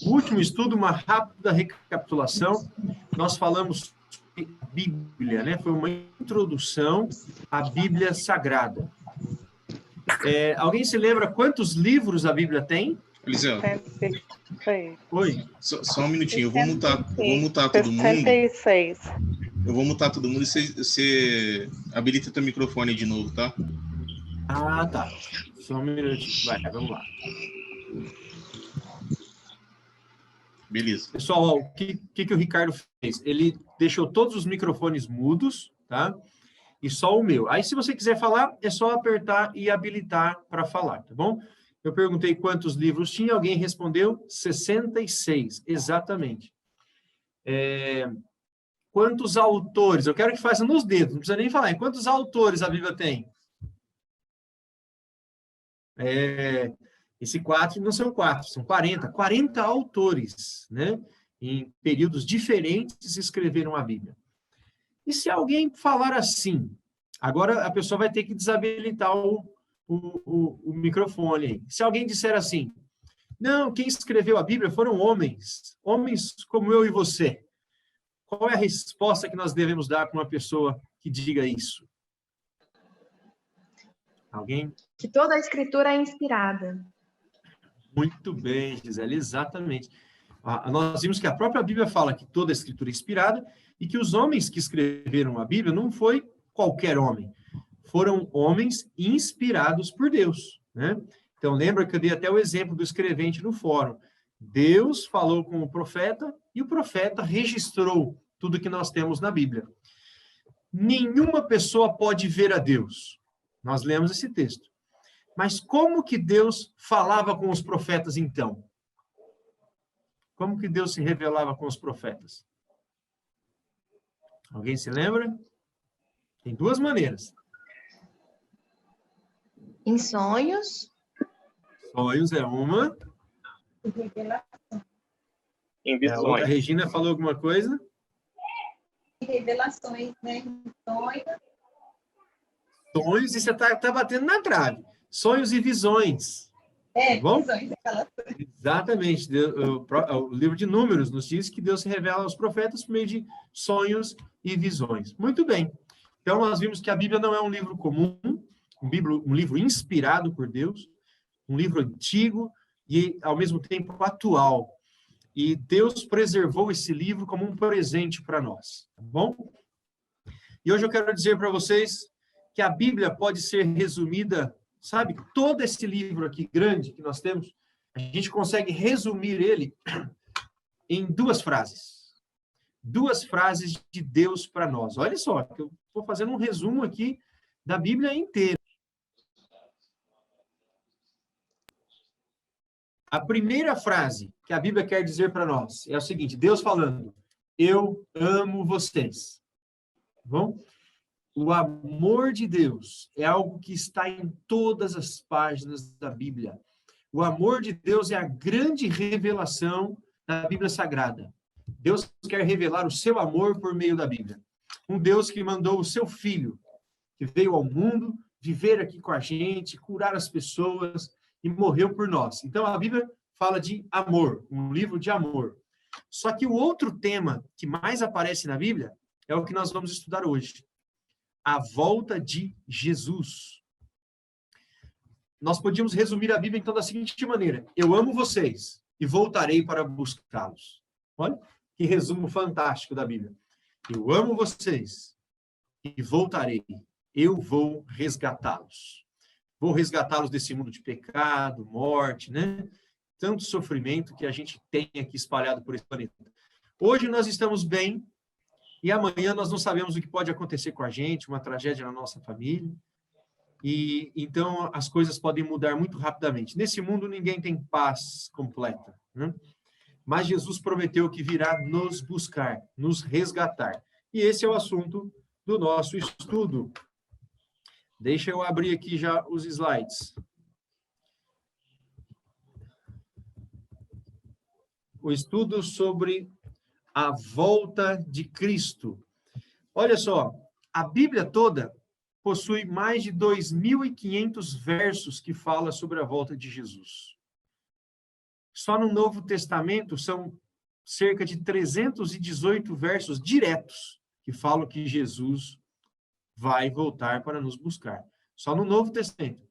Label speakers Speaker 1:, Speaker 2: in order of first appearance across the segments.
Speaker 1: O último estudo, uma rápida recapitulação, nós falamos sobre Bíblia, né? Foi uma introdução à Bíblia Sagrada. Alguém se lembra quantos livros a Bíblia tem?
Speaker 2: Eliseu,
Speaker 3: 106.
Speaker 1: Oi?
Speaker 2: só um minutinho, eu vou mutar todo mundo.
Speaker 3: 66.
Speaker 2: Eu vou mutar todo mundo e você habilita teu microfone de novo, tá?
Speaker 1: Ah, tá. Só um minutinho. Vai, vamos lá.
Speaker 2: Beleza.
Speaker 1: Pessoal, ó, o que o Ricardo fez? Ele deixou todos os microfones mudos, tá? E só o meu. Aí, se você quiser falar, é só apertar e habilitar para falar, tá bom? Eu perguntei quantos livros tinha, alguém respondeu 66, exatamente. Quantos autores? Eu quero que faça nos dedos, não precisa nem falar. Quantos autores a Bíblia tem? Esse 4 não são 4, são 40. 40 autores, né? Em períodos diferentes escreveram a Bíblia. E se alguém falar assim, agora a pessoa vai ter que desabilitar o microfone aí. Se alguém disser assim, não, quem escreveu a Bíblia foram homens como eu e você. Qual é a resposta que nós devemos dar para uma pessoa que diga isso? Alguém?
Speaker 4: Que toda a escritura é inspirada.
Speaker 1: Muito bem, Gisele, exatamente. Nós vimos que a própria Bíblia fala que toda a escritura é inspirada e que os homens que escreveram a Bíblia não foi qualquer homem, foram homens inspirados por Deus, né? Então, lembra que eu dei até o exemplo do escrevente no fórum. Deus falou com o profeta e o profeta registrou tudo que nós temos na Bíblia. Nenhuma pessoa pode ver a Deus. Nós lemos esse texto. Mas como que Deus falava com os profetas, então? Como que Deus se revelava com os profetas? Alguém se lembra? Tem duas maneiras.
Speaker 4: Em sonhos.
Speaker 1: Sonhos é uma.
Speaker 5: Em visões.
Speaker 1: A Regina falou alguma coisa?
Speaker 6: Revelações, né? Sonhos.
Speaker 1: Sonhos, e você está batendo na trave. Sonhos e visões. Tá bom?
Speaker 6: Visões,
Speaker 1: Exatamente. O livro de Números nos diz que Deus se revela aos profetas por meio de sonhos e visões. Muito bem. Então, nós vimos que a Bíblia não é um livro comum, um livro inspirado por Deus, um livro antigo e, ao mesmo tempo, atual. E Deus preservou esse livro como um presente para nós. Tá bom? E hoje eu quero dizer para vocês que a Bíblia pode ser resumida, sabe, todo esse livro aqui grande que nós temos, a gente consegue resumir ele em duas frases. Duas frases de Deus para nós. Olha só, eu estou fazendo um resumo aqui da Bíblia inteira. A primeira frase que a Bíblia quer dizer para nós é o seguinte, Deus falando, eu amo vocês. Tá bom? O amor de Deus é algo que está em todas as páginas da Bíblia. O amor de Deus é a grande revelação da Bíblia Sagrada. Deus quer revelar o seu amor por meio da Bíblia. Um Deus que mandou o seu Filho, que veio ao mundo, viver aqui com a gente, curar as pessoas e morreu por nós. Então, a Bíblia fala de amor, um livro de amor. Só que o outro tema que mais aparece na Bíblia é o que nós vamos estudar hoje. A volta de Jesus. Nós podíamos resumir a Bíblia, então, da seguinte maneira. Eu amo vocês e voltarei para buscá-los. Olha, que resumo fantástico da Bíblia. Eu amo vocês e voltarei. Eu vou resgatá-los. Vou resgatá-los desse mundo de pecado, morte, né? Tanto sofrimento que a gente tem aqui espalhado por esse planeta. Hoje nós estamos bem, e amanhã nós não sabemos o que pode acontecer com a gente, uma tragédia na nossa família. E então as coisas podem mudar muito rapidamente. Nesse mundo ninguém tem paz completa, né? Mas Jesus prometeu que virá nos buscar, nos resgatar. E esse é o assunto do nosso estudo. Deixa eu abrir aqui já os slides. O estudo sobre a volta de Cristo. Olha só, a Bíblia toda possui mais de 2.500 versos que fala sobre a volta de Jesus. Só no Novo Testamento são cerca de 318 versos diretos que falam que Jesus vai voltar para nos buscar. Só no Novo Testamento.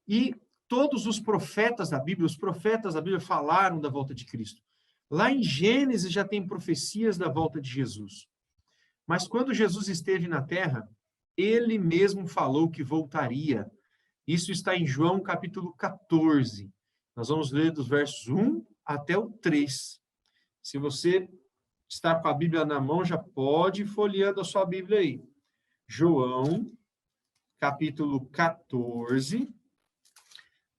Speaker 1: E todos os profetas da Bíblia, os profetas da Bíblia falaram da volta de Cristo. Lá em Gênesis já tem profecias da volta de Jesus. Mas quando Jesus esteve na terra, ele mesmo falou que voltaria. Isso está em João capítulo 14. Nós vamos ler dos versos 1 até o 3. Se você está com a Bíblia na mão, já pode ir folheando a sua Bíblia aí. João, capítulo 14,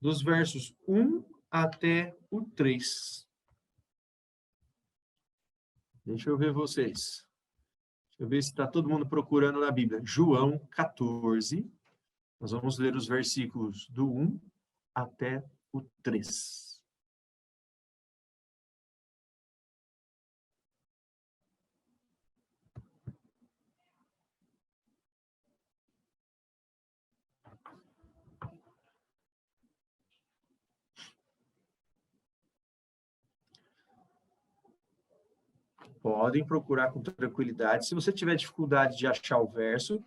Speaker 1: dos versos 1 até o 3. Deixa eu ver vocês. Deixa eu ver se está todo mundo procurando na Bíblia. João 14, nós vamos ler os versículos do 1 até o 3. Podem procurar com tranquilidade. Se você tiver dificuldade de achar o verso,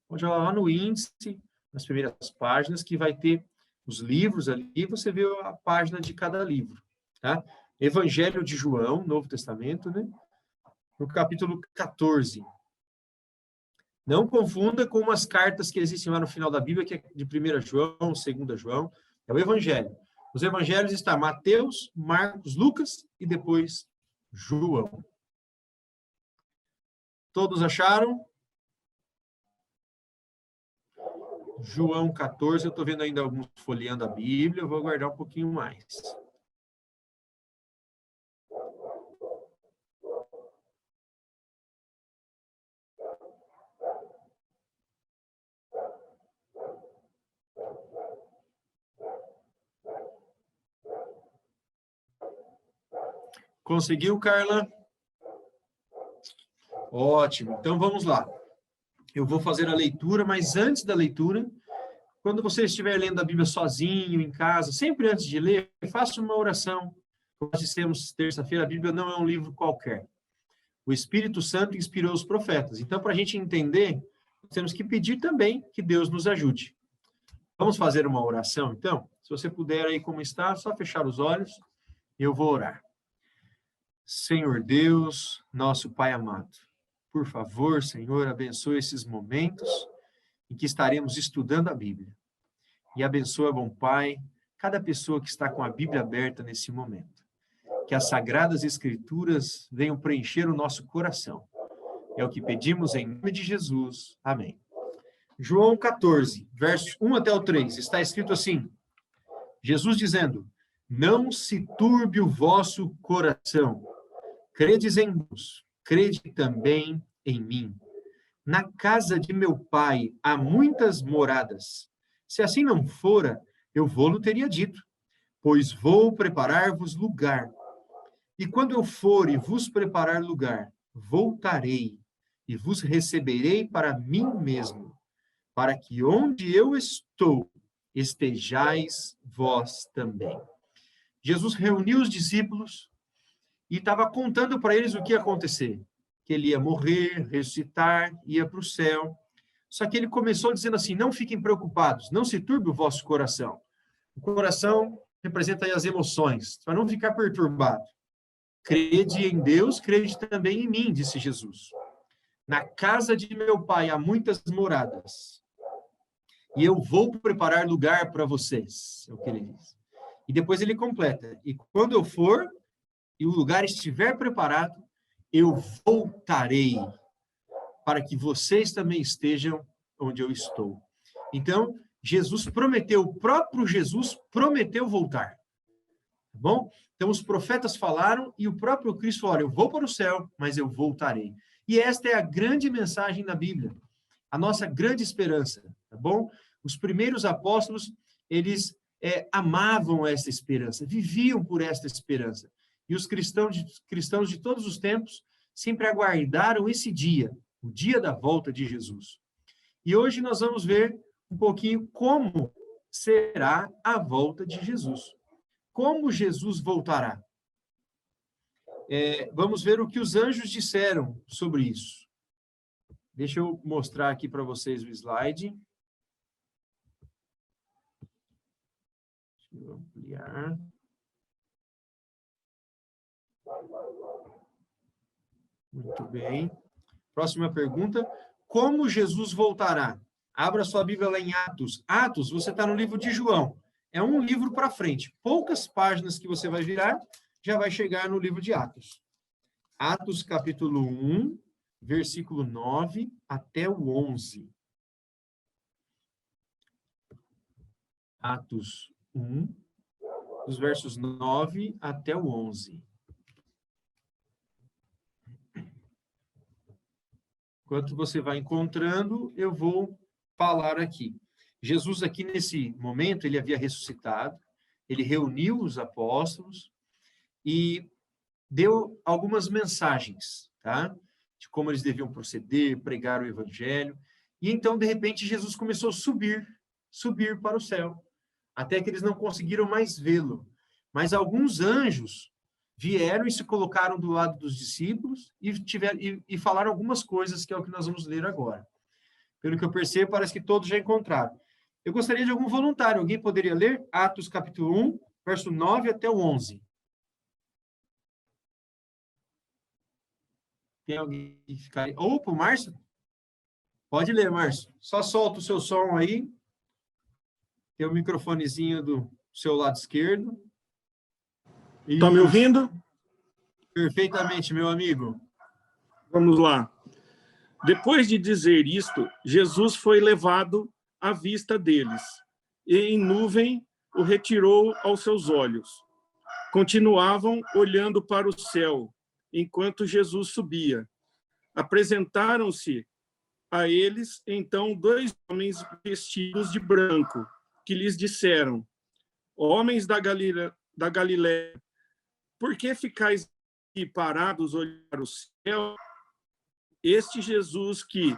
Speaker 1: pode olhar lá no índice, nas primeiras páginas, que vai ter os livros ali, você vê a página de cada livro. Tá? Evangelho de João, Novo Testamento, né? No capítulo 14. Não confunda com umas cartas que existem lá no final da Bíblia, que é de 1 João, 2 João. É o Evangelho. Os Evangelhos estão Mateus, Marcos, Lucas e depois João. Todos acharam? João 14, eu estou vendo ainda alguns folheando a Bíblia, eu vou aguardar um pouquinho mais. Conseguiu, Carla? Ótimo, então vamos lá. Eu vou fazer a leitura, mas antes da leitura, quando você estiver lendo a Bíblia sozinho, em casa, sempre antes de ler, faça uma oração. Nós dissemos terça-feira, a Bíblia não é um livro qualquer. O Espírito Santo inspirou os profetas. Então, para a gente entender, temos que pedir também que Deus nos ajude. Vamos fazer uma oração, então? Se você puder aí como está, só fechar os olhos e eu vou orar. Senhor Deus, nosso Pai amado, por favor, Senhor, abençoe esses momentos em que estaremos estudando a Bíblia. E abençoa, bom Pai, cada pessoa que está com a Bíblia aberta nesse momento. Que as Sagradas Escrituras venham preencher o nosso coração. É o que pedimos em nome de Jesus. Amém. João 14, versos 1 até o 3, está escrito assim, Jesus dizendo, não se turbe o vosso coração. Credes em Deus, crede também em mim. Na casa de meu pai há muitas moradas. Se assim não fora, eu vou-lo teria dito, pois vou preparar-vos lugar. E quando eu for e vos preparar lugar, voltarei e vos receberei para mim mesmo, para que onde eu estou, estejais vós também. Jesus reuniu os discípulos e estava contando para eles o que ia acontecer. Que ele ia morrer, ressuscitar, ia para o céu. Só que ele começou dizendo assim, não fiquem preocupados, não se turbe o vosso coração. O coração representa aí as emoções, para não ficar perturbado. Crede em Deus, crede também em mim, disse Jesus. Na casa de meu pai há muitas moradas, e eu vou preparar lugar para vocês, é o que ele diz. E depois ele completa, e quando eu for, e o lugar estiver preparado, eu voltarei, para que vocês também estejam onde eu estou. Então, Jesus prometeu, o próprio Jesus prometeu voltar. Tá bom? Então, os profetas falaram e o próprio Cristo falou, eu vou para o céu, mas eu voltarei. E esta é a grande mensagem da Bíblia, a nossa grande esperança, tá bom? Os primeiros apóstolos, eles amavam essa esperança, viviam por esta esperança. E os cristãos de todos os tempos sempre aguardaram esse dia, o dia da volta de Jesus. E hoje nós vamos ver um pouquinho como será a volta de Jesus. como Jesus voltará? Vamos ver o que os anjos disseram sobre isso. Deixa eu mostrar aqui para vocês o slide. Deixa eu ampliar. Muito bem. Próxima pergunta. Como Jesus voltará? Abra sua Bíblia lá em Atos. Atos, você está no livro de João. É um livro para frente. Poucas páginas que você vai virar, já vai chegar no livro de Atos. Atos, capítulo 1, versículo 9 até o 11. Atos 1, dos versos 9 até o 11. Enquanto você vai encontrando, eu vou falar aqui. Jesus aqui nesse momento, ele havia ressuscitado, ele reuniu os apóstolos e deu algumas mensagens, tá? De como eles deviam proceder, pregar o evangelho. E então, de repente, Jesus começou a subir para o céu, até que eles não conseguiram mais vê-lo. Mas alguns anjos vieram e se colocaram do lado dos discípulos e falaram algumas coisas, que é o que nós vamos ler agora. Pelo que eu percebo, parece que todos já encontraram. Eu gostaria de algum voluntário. Alguém poderia ler? Atos, capítulo 1, verso 9 até o 11. Tem alguém que ficar aí? Opa, o Márcio? Pode ler, Márcio. Só solta o seu som aí. Tem o microfonezinho do seu lado esquerdo.
Speaker 5: Está me ouvindo?
Speaker 1: Perfeitamente, meu amigo.
Speaker 5: Vamos lá. Depois de dizer isto, Jesus foi levado à vista deles, e em nuvem o retirou aos seus olhos. Continuavam olhando para o céu, enquanto Jesus subia. Apresentaram-se a eles, então, 2 homens vestidos de branco, que lhes disseram: homens da Galiléia, por que ficais aqui parados olhando para o céu? Este Jesus que,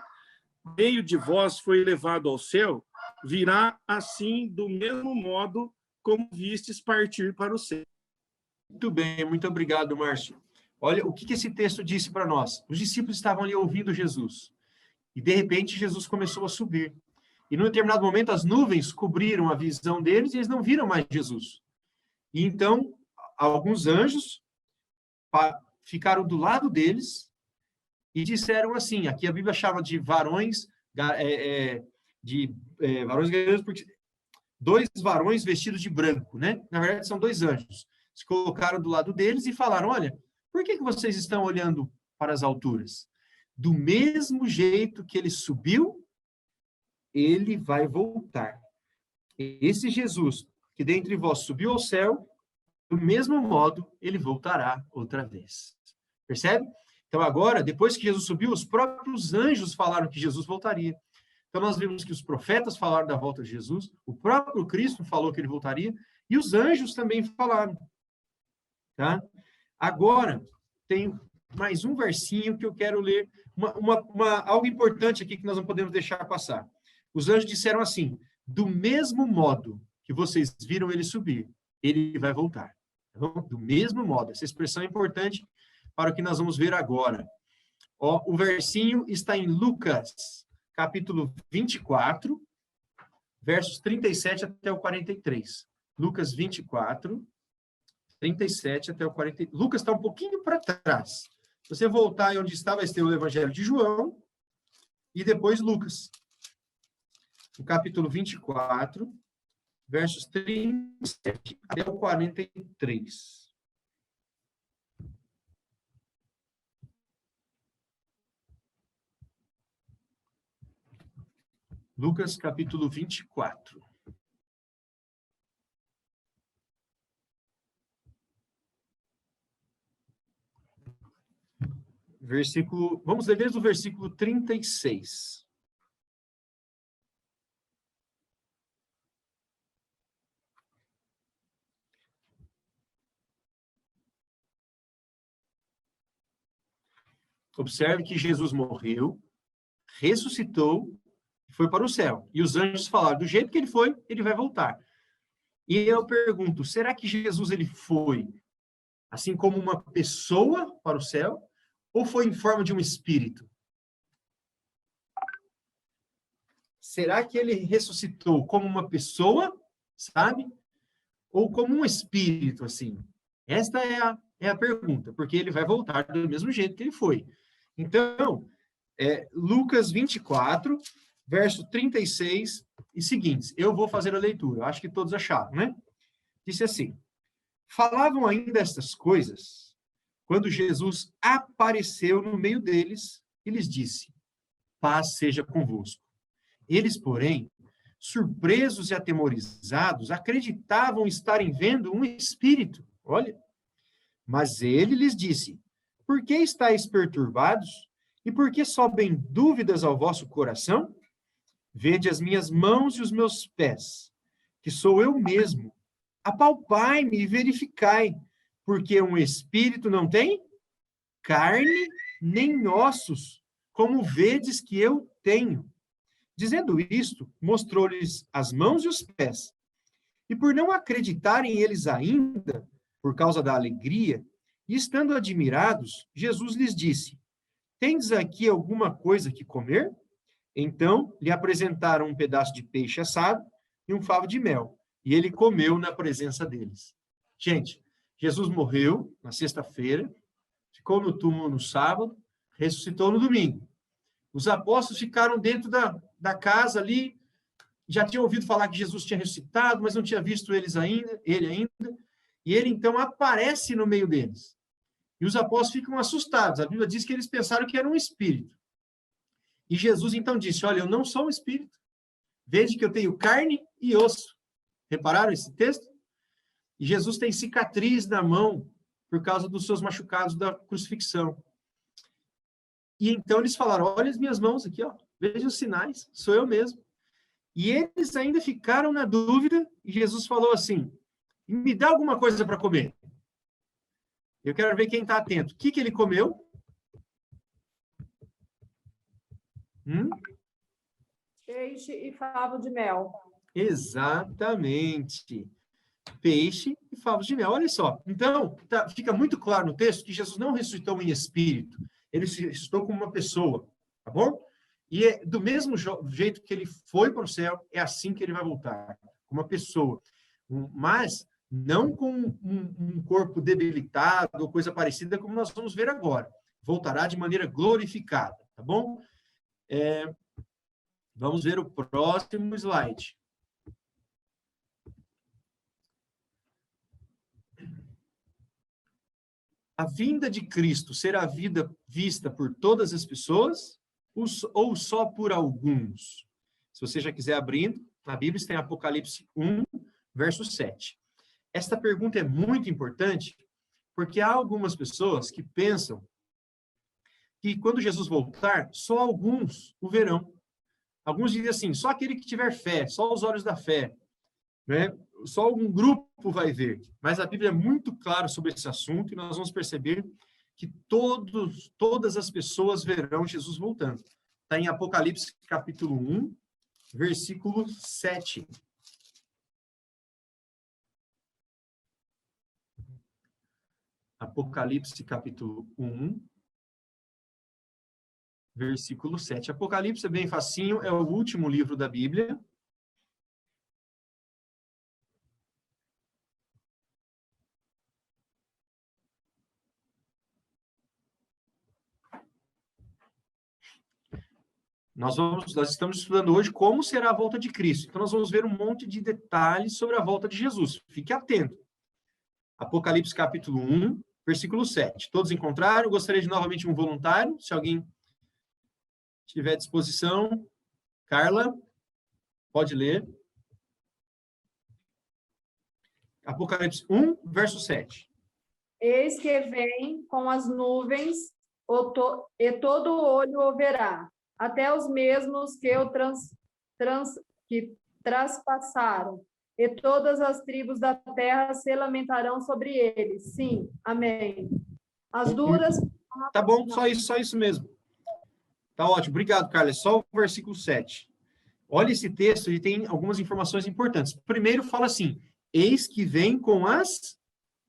Speaker 5: meio de vós, foi levado ao céu, virá assim do mesmo modo como vistes partir para o céu.
Speaker 1: Muito bem, muito obrigado, Márcio. Olha, o que esse texto disse para nós? Os discípulos estavam ali ouvindo Jesus. E, de repente, Jesus começou a subir. E, num determinado momento, as nuvens cobriram a visão deles e eles não viram mais Jesus. E, então, alguns anjos ficaram do lado deles e disseram assim, aqui a Bíblia chama de varões, varões guerreiros, porque 2 varões vestidos de branco, né? Na verdade, são 2 anjos. Se colocaram do lado deles e falaram, olha, por que vocês estão olhando para as alturas? Do mesmo jeito que ele subiu, ele vai voltar. Esse Jesus, que dentre vós subiu ao céu, do mesmo modo, ele voltará outra vez. Percebe? Então, agora, depois que Jesus subiu, os próprios anjos falaram que Jesus voltaria. Então, nós vimos que os profetas falaram da volta de Jesus, o próprio Cristo falou que ele voltaria, e os anjos também falaram. Tá? Agora, tem mais um versinho que eu quero ler, algo importante aqui que nós não podemos deixar passar. Os anjos disseram assim, do mesmo modo que vocês viram ele subir, ele vai voltar. Então, do mesmo modo, essa expressão é importante para o que nós vamos ver agora. Ó, o versinho está em Lucas, capítulo 24, versos 37 até o 43. Lucas 24, 37 até o 43. Lucas está um pouquinho para trás. Se você voltar onde está, vai ter o Evangelho de João e depois Lucas. O capítulo 24, versos 37 até o 43. Lucas, capítulo 24. Vamos ler desde o versículo 36. Observe que Jesus morreu, ressuscitou e foi para o céu. E os anjos falaram, do jeito que ele foi, ele vai voltar. E eu pergunto, será que Jesus ele foi assim como uma pessoa para o céu ou foi em forma de um espírito? Será que ele ressuscitou como uma pessoa, sabe? Ou como um espírito, assim? Esta é a pergunta, porque ele vai voltar do mesmo jeito que ele foi. Então, Lucas 24, verso 36 e seguintes. Eu vou fazer a leitura, acho que todos acharam, né? Disse assim: falavam ainda estas coisas, quando Jesus apareceu no meio deles e lhes disse: paz seja convosco. Eles, porém, surpresos e atemorizados, acreditavam estarem vendo um espírito. Olha. Mas ele lhes disse: por que estáis perturbados? E por que sobem dúvidas ao vosso coração? Vede as minhas mãos e os meus pés, que sou eu mesmo. Apalpai-me e verificai, porque um espírito não tem carne nem ossos, como vedes que eu tenho. Dizendo isto, mostrou-lhes as mãos e os pés. E por não acreditarem eles ainda, por causa da alegria, e estando admirados, Jesus lhes disse: tendes aqui alguma coisa que comer? Então lhe apresentaram um pedaço de peixe assado e um favo de mel, e ele comeu na presença deles. Gente, Jesus morreu na sexta-feira, ficou no túmulo no sábado, ressuscitou no domingo. Os apóstolos ficaram dentro da casa ali, já tinham ouvido falar que Jesus tinha ressuscitado, mas não tinha visto ele ainda, e ele então aparece no meio deles. E os apóstolos ficam assustados. A Bíblia diz que eles pensaram que era um espírito. E Jesus então disse: olha, eu não sou um espírito. Veja que eu tenho carne e osso. Repararam esse texto? E Jesus tem cicatriz na mão por causa dos seus machucados da crucifixão. E então eles falaram: olha as minhas mãos aqui, ó. Veja os sinais, sou eu mesmo. E eles ainda ficaram na dúvida, e Jesus falou assim: me dá alguma coisa para comer. Eu quero ver quem está atento. O que ele comeu?
Speaker 6: Peixe e favo de mel.
Speaker 1: Exatamente. Peixe e favos de mel. Olha só. Então, fica muito claro no texto que Jesus não ressuscitou em espírito. Ele ressuscitou como uma pessoa. Tá bom? E do mesmo jeito que ele foi para o céu, é assim que ele vai voltar. Como uma pessoa. Mas não com um corpo debilitado ou coisa parecida, como nós vamos ver agora. Voltará de maneira glorificada. Tá bom? Vamos ver o próximo slide. A vinda de Cristo será vista por todas as pessoas ou só por alguns? Se você já quiser abrindo, na Bíblia está em Apocalipse 1, verso 7. Esta pergunta é muito importante porque há algumas pessoas que pensam que quando Jesus voltar, só alguns o verão. Alguns dizem assim: só aquele que tiver fé, só os olhos da fé, né? Só um grupo vai ver. Mas a Bíblia é muito clara sobre esse assunto e nós vamos perceber que todas as pessoas verão Jesus voltando. Está em Apocalipse capítulo 1, versículo 7. Apocalipse capítulo 1, versículo 7. Apocalipse é bem facinho, é o último livro da Bíblia. Nós estamos estudando hoje como será a volta de Cristo. Então, nós vamos ver um monte de detalhes sobre a volta de Jesus. Fique atento. Apocalipse capítulo 1, versículo 7. Todos encontraram? Gostaria de novamente um voluntário, se alguém tiver disposição. Carla, pode ler. Apocalipse 1, verso 7.
Speaker 6: Eis que vem com as nuvens, e todo olho o verá, até os mesmos que o traspassaram, e todas as tribos da terra se lamentarão sobre ele. Sim, amém. As duras...
Speaker 1: Tá bom, só isso mesmo. Tá ótimo, obrigado, Carla. É só o versículo 7. Olha esse texto, ele tem algumas informações importantes. Primeiro, fala assim: eis que vem com as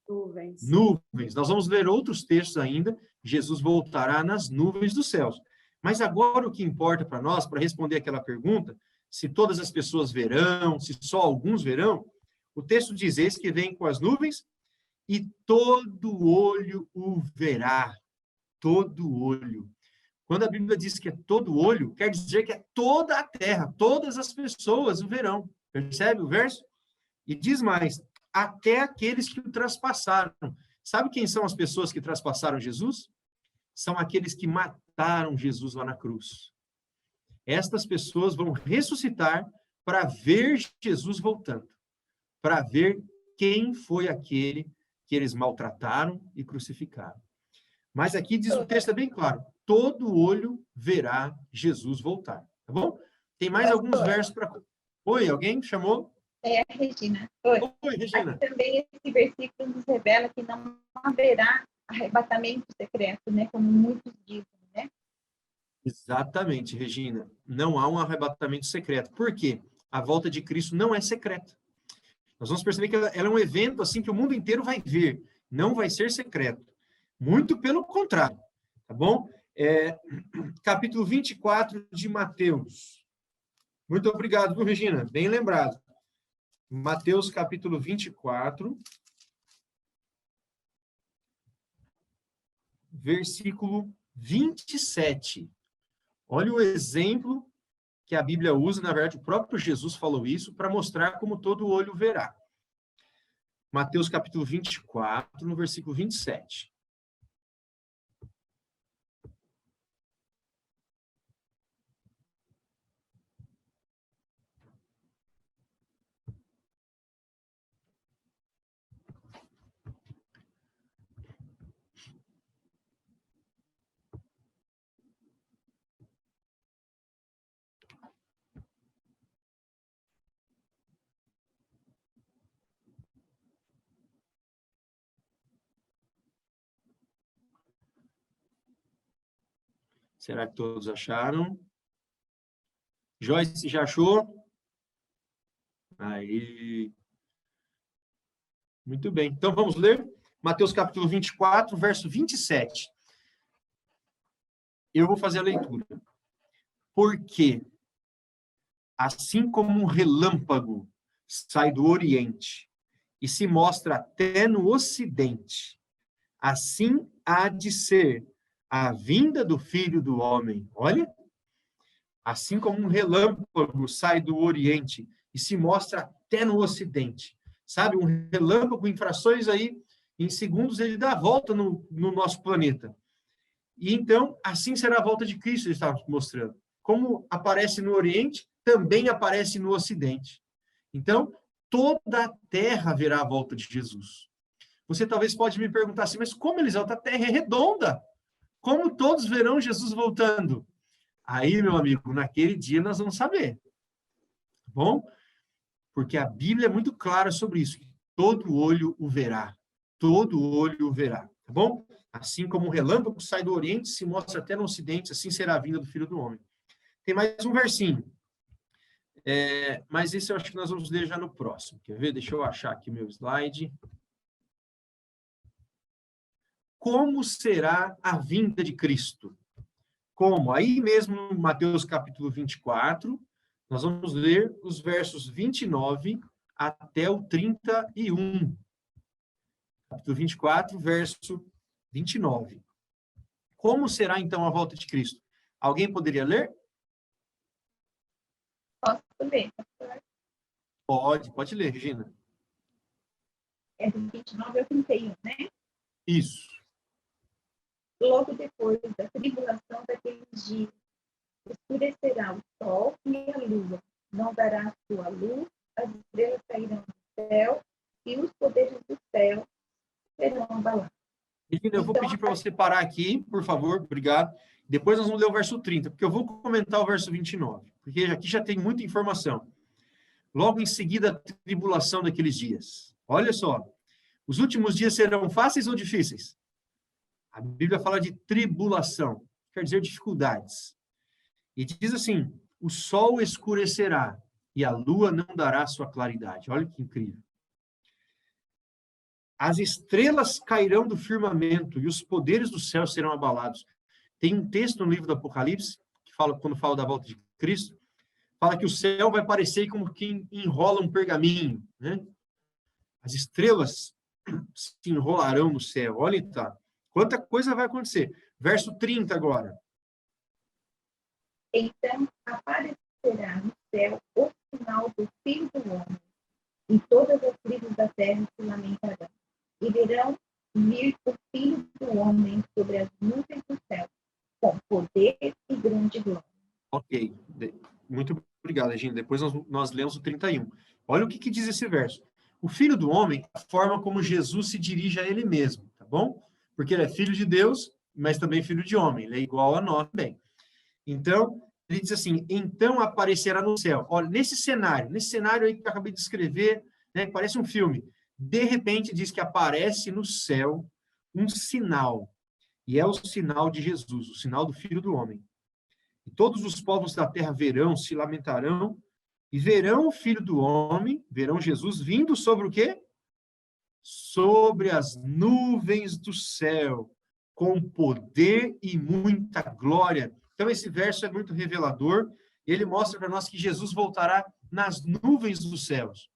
Speaker 6: Nuvens.
Speaker 1: nuvens. Nós vamos ler outros textos ainda. Jesus voltará nas nuvens dos céus. Mas agora o que importa para nós, para responder aquela pergunta, se todas as pessoas verão, se só alguns verão, o texto diz: eis que vem com as nuvens e todo olho o verá. Todo olho. Quando a Bíblia diz que é todo olho, quer dizer que é toda a terra, todas as pessoas o verão. Percebe o verso? E diz mais: até aqueles que o traspassaram. Sabe quem são as pessoas que traspassaram Jesus? São aqueles que mataram Jesus lá na cruz. Estas pessoas vão ressuscitar para ver Jesus voltando, para ver quem foi aquele que eles maltrataram e crucificaram. Mas aqui diz o texto, é bem claro: todo olho verá Jesus voltar. Tá bom? Tem mais alguns versos para... Oi, alguém chamou?
Speaker 7: É a Regina. Oi.
Speaker 1: Oi, Regina.
Speaker 7: Aqui também esse versículo nos revela que não haverá arrebatamento secreto, né? Como muitos dizem, né?
Speaker 1: Exatamente, Regina. Não há um arrebatamento secreto. Por quê? A volta de Cristo não é secreta. Nós vamos perceber que ela é um evento assim que o mundo inteiro vai ver. Não vai ser secreto. Muito pelo contrário. Tá bom? Capítulo 24 de Mateus. Muito obrigado, viu, Regina? Bem lembrado. Mateus, capítulo 24, versículo 27. Olha o exemplo que a Bíblia usa, na verdade, o próprio Jesus falou isso, para mostrar como todo olho verá. Mateus, capítulo 24, no versículo 27. Será que todos acharam? Joyce, já achou? Aí. Muito bem. Então, vamos ler Mateus capítulo 24, verso 27. Eu vou fazer a leitura. Porque, assim como um relâmpago sai do Oriente e se mostra até no Ocidente, assim há de ser a vinda do Filho do Homem. Olha, assim como um relâmpago sai do Oriente e se mostra até no Ocidente. Sabe, um relâmpago em frações aí, em segundos, ele dá a volta no nosso planeta. E então, assim será a volta de Cristo, ele estava mostrando. Como aparece no Oriente, também aparece no Ocidente. Então, toda a terra verá a volta de Jesus. Você talvez pode me perguntar assim, mas como, Elisalta, a terra é redonda? Como todos verão Jesus voltando? Aí, meu amigo, naquele dia nós vamos saber. Tá bom? Porque a Bíblia é muito clara sobre isso. Todo olho o verá. Todo olho o verá. Tá bom? Assim como um relâmpago sai do Oriente, se mostra até no Ocidente, assim será a vinda do Filho do Homem. Tem mais um versinho. Mas esse eu acho que nós vamos ler já no próximo. Quer ver? Deixa eu achar aqui meu slide. Como será a vinda de Cristo? Como? Aí mesmo no Mateus capítulo 24, nós vamos ler os versos 29 até o 31. Capítulo 24, verso 29. Como será então a volta de Cristo? Alguém poderia ler?
Speaker 7: Posso ler?
Speaker 1: Pode ler, Regina.
Speaker 7: É do 29 ao 31, né?
Speaker 1: Isso.
Speaker 7: Logo depois da tribulação daqueles dias, escurecerá o sol e a lua, não dará sua luz, as estrelas cairão do céu e os poderes do céu serão abalados.
Speaker 1: Regina, eu vou pedir para você parar aqui, por favor, obrigado. Depois nós vamos ler o verso 30, porque eu vou comentar o verso 29, porque aqui já tem muita informação. Logo em seguida, a tribulação daqueles dias. Olha só, os últimos dias serão fáceis ou difíceis? A Bíblia fala de tribulação, quer dizer dificuldades. E diz assim, o sol escurecerá e a lua não dará sua claridade. Olha que incrível. As estrelas cairão do firmamento e os poderes do céu serão abalados. Tem um texto no livro do Apocalipse, que fala, quando fala da volta de Cristo, fala que o céu vai parecer como quem enrola um pergaminho, né? As estrelas se enrolarão no céu. Olha, tá. Quanta coisa vai acontecer. Verso 30 agora.
Speaker 7: Então aparecerá no céu o sinal do Filho do Homem, e todas as tribos da terra se lamentarão, e verão vir o Filho do Homem sobre as nuvens do céu, com poder e grande glória.
Speaker 1: Ok. Muito obrigado, Regina. Depois nós lemos o 31. Olha o que diz esse verso. O Filho do Homem é a forma como Jesus se dirige a ele mesmo, tá bom? Porque ele é filho de Deus, mas também filho de homem. Ele é igual a nós também. Então, ele diz assim, então aparecerá no céu. Olha, nesse cenário aí que eu acabei de escrever, né, parece um filme. De repente, diz que aparece no céu um sinal. E é o sinal de Jesus, o sinal do Filho do Homem. E todos os povos da terra verão, se lamentarão, e verão o Filho do Homem, verão Jesus vindo sobre o quê? Sobre as nuvens do céu, com poder e muita glória. Então, esse verso é muito revelador. Ele mostra para nós que Jesus voltará nas nuvens dos céus.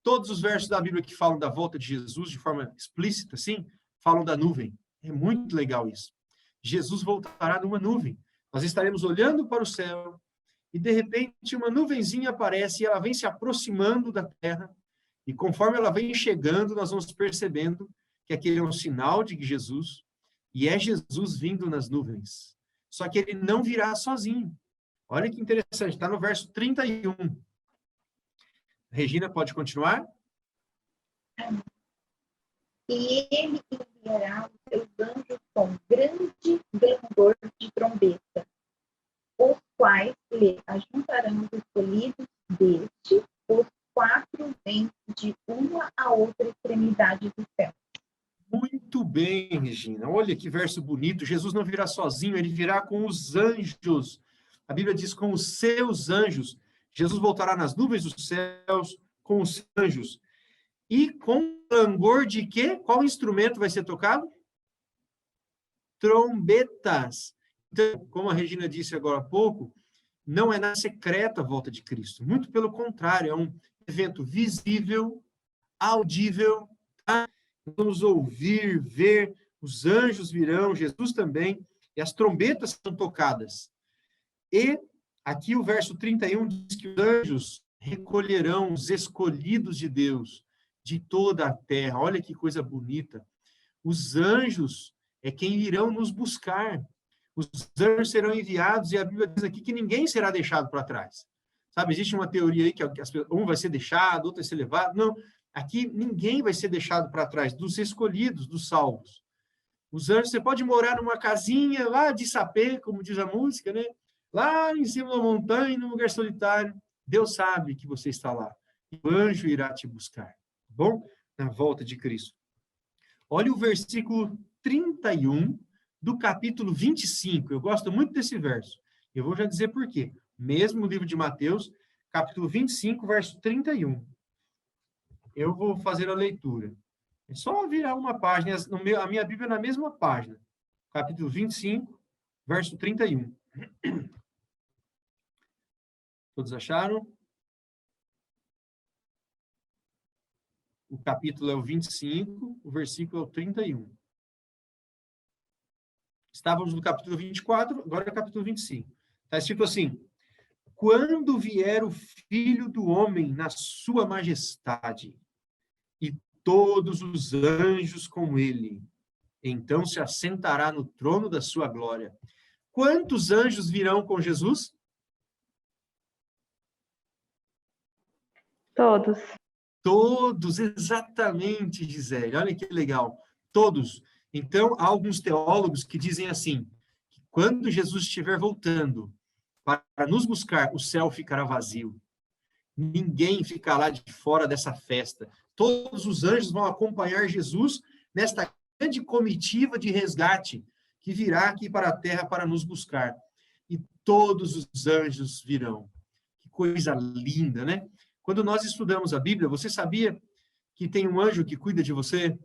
Speaker 1: Todos os versos da Bíblia que falam da volta de Jesus, de forma explícita, assim, falam da nuvem. É muito legal isso. Jesus voltará numa nuvem. Nós estaremos olhando para o céu e, de repente, uma nuvenzinha aparece e ela vem se aproximando da terra. E conforme ela vem chegando, nós vamos percebendo que aquele é um sinal de Jesus e é Jesus vindo nas nuvens. Só que ele não virá sozinho. Olha que interessante, está no verso 31. Regina, pode continuar?
Speaker 7: E ele enviará os seus anjos com grande grandor de trombeta, os quais lhe ajuntarão os escolhidos deste, os 4 ventos de uma a outra extremidade do céu.
Speaker 1: Muito bem, Regina. Olha que verso bonito. Jesus não virá sozinho, ele virá com os anjos. A Bíblia diz com os seus anjos. Jesus voltará nas nuvens dos céus com os anjos. E com clangor de quê? Qual instrumento vai ser tocado? Trombetas. Então, como a Regina disse agora há pouco, não é nada secreta a volta de Cristo. Muito pelo contrário, é um evento visível, audível, tá? Vamos ouvir, ver, os anjos virão, Jesus também, e as trombetas são tocadas. E aqui o verso 31 diz que os anjos recolherão os escolhidos de Deus, de toda a terra. Olha que coisa bonita. Os anjos é quem irão nos buscar. Os anjos serão enviados, e a Bíblia diz aqui que ninguém será deixado para trás. Sabe, existe uma teoria aí que um vai ser deixado, outro vai ser levado. Não, aqui ninguém vai ser deixado para trás, dos escolhidos, dos salvos. Os anjos, você pode morar numa casinha lá de sapê, como diz a música, né? Lá em cima da montanha, num lugar solitário. Deus sabe que você está lá. E o anjo irá te buscar. Tá bom? Na volta de Cristo. Olha o versículo 31 do capítulo 25. Eu gosto muito desse verso. Eu vou já dizer por quê. Mesmo livro de Mateus, capítulo 25, verso 31. Eu vou fazer a leitura. É só virar uma página, a minha Bíblia é na mesma página. Capítulo 25, verso 31. Todos acharam? O capítulo é o 25, o versículo é o 31. Estávamos no capítulo 24, agora é o capítulo 25. Está escrito assim: quando vier o Filho do Homem na sua majestade, e todos os anjos com ele, então se assentará no trono da sua glória. Quantos anjos virão com Jesus?
Speaker 3: Todos.
Speaker 1: Todos, exatamente, Gisele. Olha que legal. Todos. Então, há alguns teólogos que dizem assim, que quando Jesus estiver voltando para nos buscar, o céu ficará vazio. Ninguém ficará de fora dessa festa. Todos os anjos vão acompanhar Jesus nesta grande comitiva de resgate que virá aqui para a terra para nos buscar. E todos os anjos virão. Que coisa linda, né? Quando nós estudamos a Bíblia, você sabia que tem um anjo que cuida de você,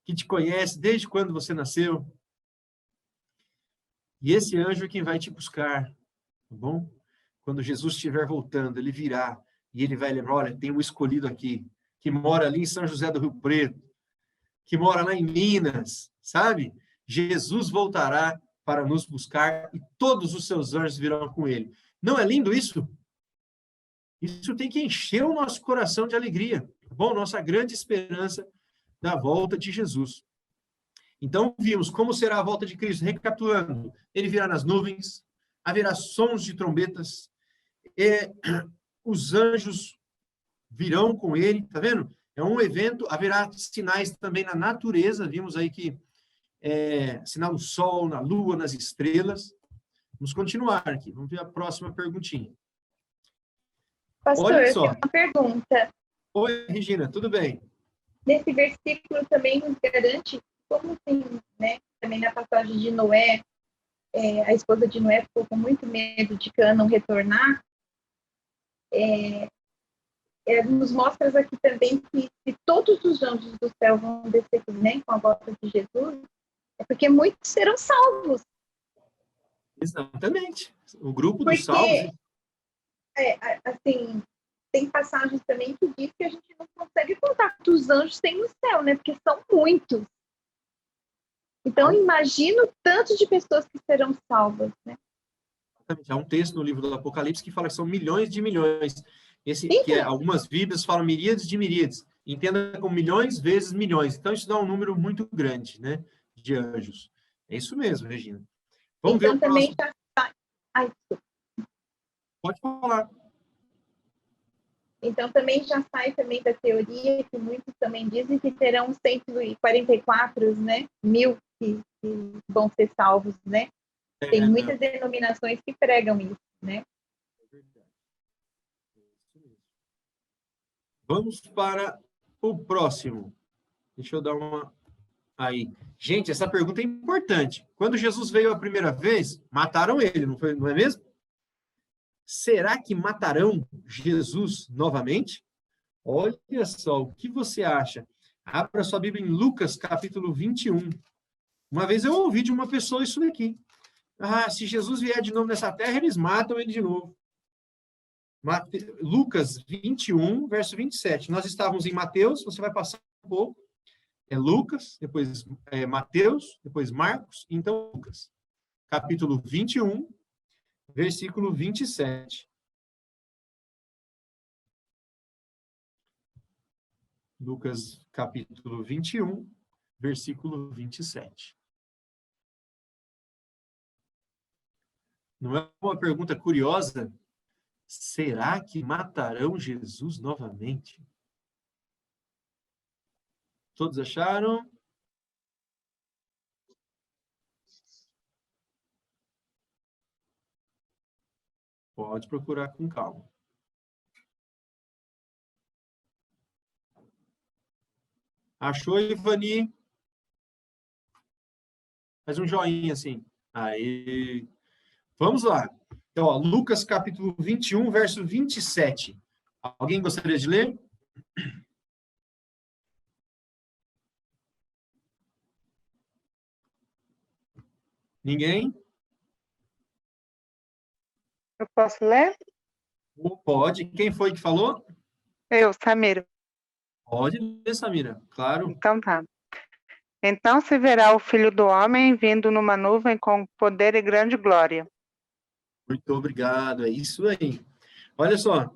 Speaker 1: que te conhece desde quando você nasceu. E esse anjo é quem vai te buscar, tá bom? Quando Jesus estiver voltando, ele virá e ele vai lembrar, olha, tem um escolhido aqui, que mora ali em São José do Rio Preto, que mora lá em Minas, sabe? Jesus voltará para nos buscar e todos os seus anjos virão com ele. Não é lindo isso? Isso tem que encher o nosso coração de alegria, tá bom? Nossa grande esperança da volta de Jesus. Então, vimos como será a volta de Cristo. Recapitulando, ele virá nas nuvens, haverá sons de trombetas, os anjos virão com ele, tá vendo? É um evento, haverá sinais também na natureza, vimos aí que sinal no sol, na lua, nas estrelas. Vamos continuar aqui, vamos ver a próxima perguntinha.
Speaker 7: Pastor,
Speaker 1: Olha
Speaker 7: eu
Speaker 1: só.
Speaker 7: tenho uma pergunta.
Speaker 1: Oi, Regina, tudo bem?
Speaker 7: Nesse versículo também nos garante, como tem, né, também na passagem de Noé, a esposa de Noé ficou com muito medo de Cã não retornar, nos mostra aqui também que se todos os anjos do céu vão descer, né, com a volta de Jesus, é porque muitos serão salvos.
Speaker 1: Exatamente. O grupo
Speaker 7: Porque,
Speaker 1: dos salvos.
Speaker 7: assim, tem passagens também que diz que a gente não consegue contar quantos anjos tem no céu, né? Porque são muitos. Então, imagina o tanto de pessoas que serão salvas, né?
Speaker 1: Há um texto no livro do Apocalipse que fala que são milhões de milhões. Algumas Bíblias falam miríades de miríades. Entenda como milhões vezes milhões. Então, isso dá um número muito grande, né, de anjos. É isso mesmo, Regina. Vamos ver o
Speaker 7: também
Speaker 1: próximo. Pode falar.
Speaker 7: Então, também já sai também da teoria que muitos também dizem que terão 144, né, mil que vão ser salvos, né? Tem muitas denominações que pregam isso, né?
Speaker 1: É verdade. Vamos para o próximo. Deixa eu dar uma... Aí. Gente, essa pergunta é importante. Quando Jesus veio a primeira vez, mataram ele, não é mesmo? Será que matarão Jesus novamente? Olha só, o que você acha? Abra sua Bíblia em Lucas, capítulo 21. Uma vez eu ouvi de uma pessoa isso daqui. Se Jesus vier de novo nessa terra, eles matam ele de novo. Lucas 21, verso 27. Nós estávamos em Mateus, você vai passar um pouco. É Lucas, depois Mateus, depois Marcos, então Lucas. Capítulo 21, versículo 27. Lucas, capítulo 21, versículo 27. Não é uma pergunta curiosa? Será que matarão Jesus novamente? Todos acharam? Pode procurar com calma. Achou, Ivani? Faz um joinha assim. Aí. Vamos lá. Então, Lucas capítulo 21, verso 27. Alguém gostaria de ler? Ninguém?
Speaker 3: Eu posso ler?
Speaker 1: Pode. Quem foi que falou?
Speaker 3: Eu, Samira.
Speaker 1: Pode ler, Samira. Claro.
Speaker 3: Então tá. Então se verá o Filho do Homem vindo numa nuvem com poder e grande glória.
Speaker 1: Muito obrigado. É isso aí. Olha só.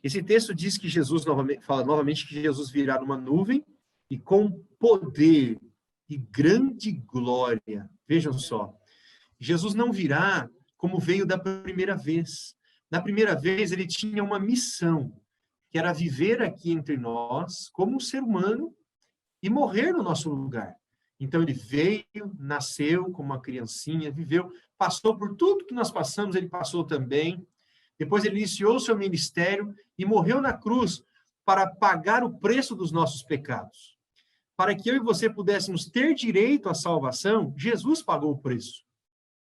Speaker 1: Esse texto diz que Jesus fala novamente que Jesus virá numa nuvem e com poder e grande glória. Vejam só. Jesus não virá como veio da primeira vez. Na primeira vez, ele tinha uma missão, que era viver aqui entre nós como um ser humano e morrer no nosso lugar. Então, ele veio, nasceu como uma criancinha, viveu, passou por tudo que nós passamos, ele passou também. Depois, ele iniciou o seu ministério e morreu na cruz para pagar o preço dos nossos pecados. Para que eu e você pudéssemos ter direito à salvação, Jesus pagou o preço.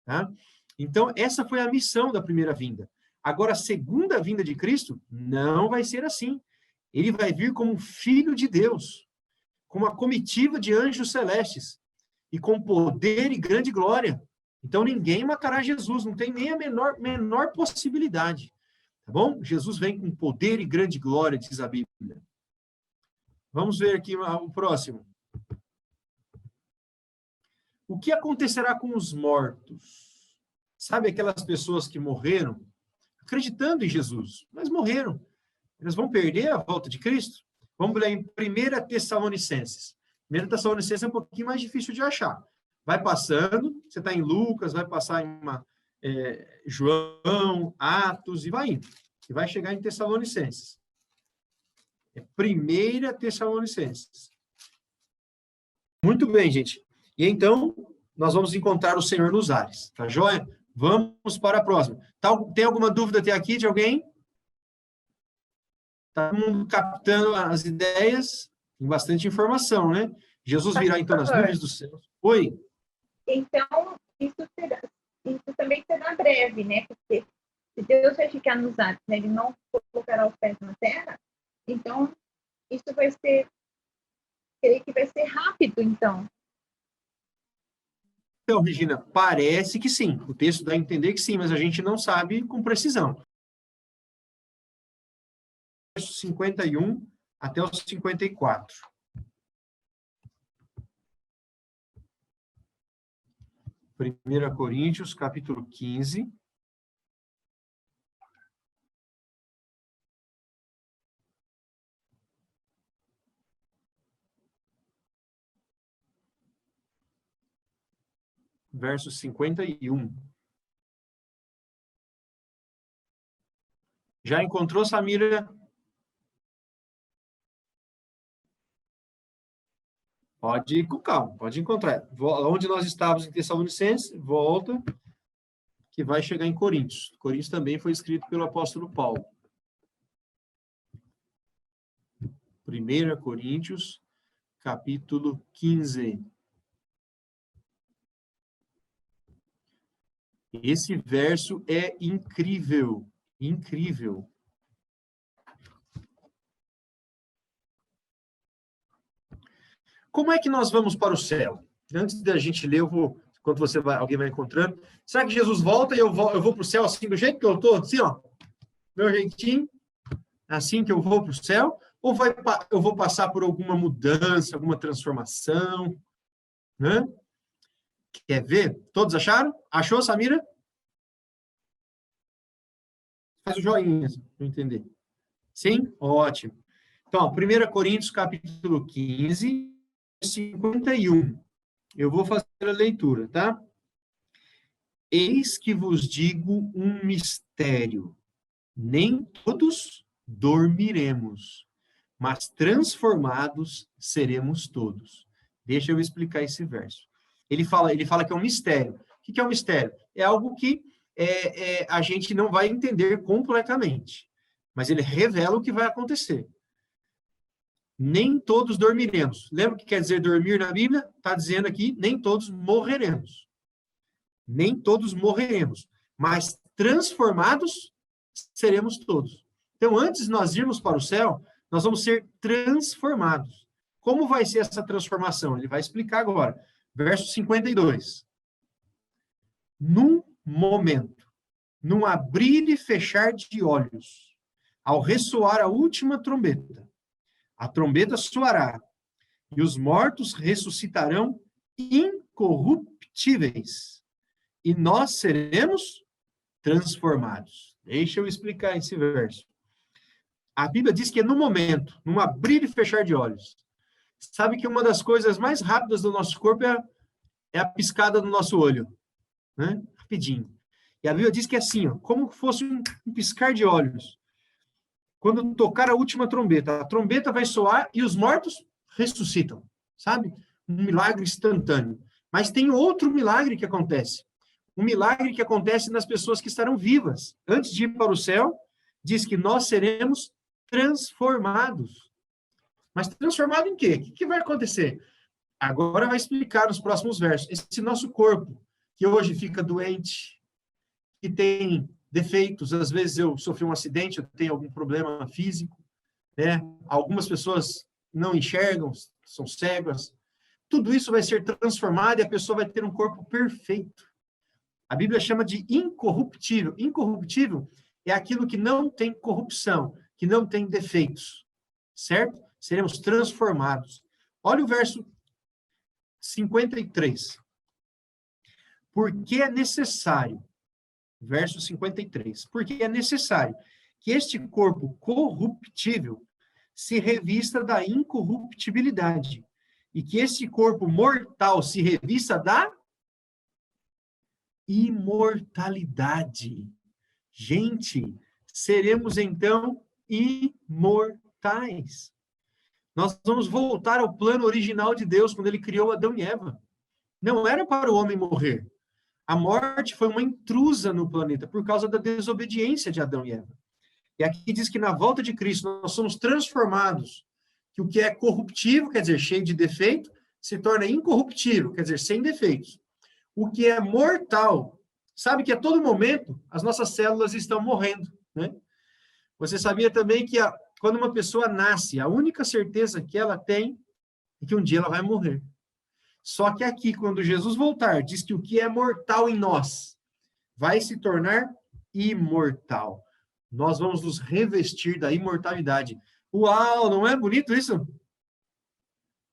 Speaker 1: Tá? Então, essa foi a missão da primeira vinda. Agora, a segunda vinda de Cristo não vai ser assim. Ele vai vir como um filho de Deus, com uma comitiva de anjos celestes, e com poder e grande glória. Então, ninguém matará Jesus, não tem nem a menor possibilidade. Tá bom? Jesus vem com poder e grande glória, diz a Bíblia. Vamos ver aqui o próximo. O que acontecerá com os mortos? Sabe aquelas pessoas que morreram acreditando em Jesus, mas morreram. Elas vão perder a volta de Cristo? Vamos ler em 1 Tessalonicenses. 1 Tessalonicenses é um pouquinho mais difícil de achar. Vai passando, você está em Lucas, vai passar em João, Atos, e vai indo. E vai chegar em Tessalonicenses. É 1 Tessalonicenses. Muito bem, gente. E então, nós vamos encontrar o Senhor nos ares. Tá joia? Vamos para a próxima. Tem alguma dúvida até aqui de alguém? Está todo mundo captando as ideias? Tem bastante informação, né? Jesus virá, então, nas nuvens dos céus. Oi?
Speaker 7: Então, isso também será breve, né? Porque se Deus vai ficar nos ares, né? Ele não colocará os pés na terra, então, isso vai ser, creio que vai ser rápido, então.
Speaker 1: Então, Regina, parece que sim. O texto dá a entender que sim, mas a gente não sabe com precisão. Verso 51 até os 54. Primeira Coríntios, capítulo 15. Verso 51. Já encontrou, Samira? Pode ir com calma, pode encontrar. Onde nós estávamos em Tessalonicenses, volta, que vai chegar em Coríntios. Coríntios também foi escrito pelo apóstolo Paulo. 1 Coríntios, capítulo 15. Esse verso é incrível, incrível. Como é que nós vamos para o céu? Antes da gente ler, enquanto alguém vai encontrando, será que Jesus volta e eu vou para o céu assim, do jeito que eu estou, assim, ó, meu jeitinho, assim que eu vou para o céu? Ou eu vou passar por alguma mudança, alguma transformação, né? Quer ver? Todos acharam? Achou, Samira? Faz o joinha, para eu entender. Sim? Ótimo. Então, 1 Coríntios, capítulo 15, 51. Eu vou fazer a leitura, tá? Eis que vos digo um mistério. Nem todos dormiremos, mas transformados seremos todos. Deixa eu explicar esse verso. Ele fala que é um mistério. O que é um mistério? É algo que a gente não vai entender completamente, mas ele revela o que vai acontecer. Nem todos dormiremos. Lembra o que quer dizer dormir na Bíblia? Está dizendo aqui, nem todos morreremos. Nem todos morreremos, mas transformados seremos todos. Então, antes de nós irmos para o céu, nós vamos ser transformados. Como vai ser essa transformação? Ele vai explicar agora. Verso 52. Num momento, num abrir e fechar de olhos, ao ressoar a última trombeta, a trombeta soará, e os mortos ressuscitarão incorruptíveis, e nós seremos transformados. Deixa eu explicar esse verso. A Bíblia diz que é no momento, num abrir e fechar de olhos. Sabe que uma das coisas mais rápidas do nosso corpo é a piscada do nosso olho, né? Rapidinho. E a Bíblia diz que é assim, ó, como fosse um piscar de olhos. Quando tocar a última trombeta, a trombeta vai soar e os mortos ressuscitam, sabe? Um milagre instantâneo. Mas tem outro milagre que acontece. Um milagre que acontece nas pessoas que estarão vivas. Antes de ir para o céu, diz que nós seremos transformados. Mas transformado em quê? O que vai acontecer? Agora vai explicar nos próximos versos. Esse nosso corpo, que hoje fica doente, que tem defeitos, às vezes eu sofri um acidente, eu tenho algum problema físico, né? Algumas pessoas não enxergam, são cegas. Tudo isso vai ser transformado e a pessoa vai ter um corpo perfeito. A Bíblia chama de incorruptível. Incorruptível é aquilo que não tem corrupção, que não tem defeitos, certo? Seremos transformados. Olha o verso 53. Porque é necessário, verso 53, porque é necessário que este corpo corruptível se revista da incorruptibilidade e que este corpo mortal se revista da imortalidade. Gente, seremos então imortais. Nós vamos voltar ao plano original de Deus quando ele criou Adão e Eva. Não era para o homem morrer. A morte foi uma intrusa no planeta por causa da desobediência de Adão e Eva. E aqui diz que na volta de Cristo nós somos transformados, que o que é corruptível, quer dizer, cheio de defeito, se torna incorruptível, quer dizer, sem defeitos. O que é mortal, sabe que a todo momento as nossas células estão morrendo, né? Você sabia também que quando uma pessoa nasce, a única certeza que ela tem é que um dia ela vai morrer. Só que aqui, quando Jesus voltar, diz que o que é mortal em nós vai se tornar imortal. Nós vamos nos revestir da imortalidade. Uau, não é bonito isso?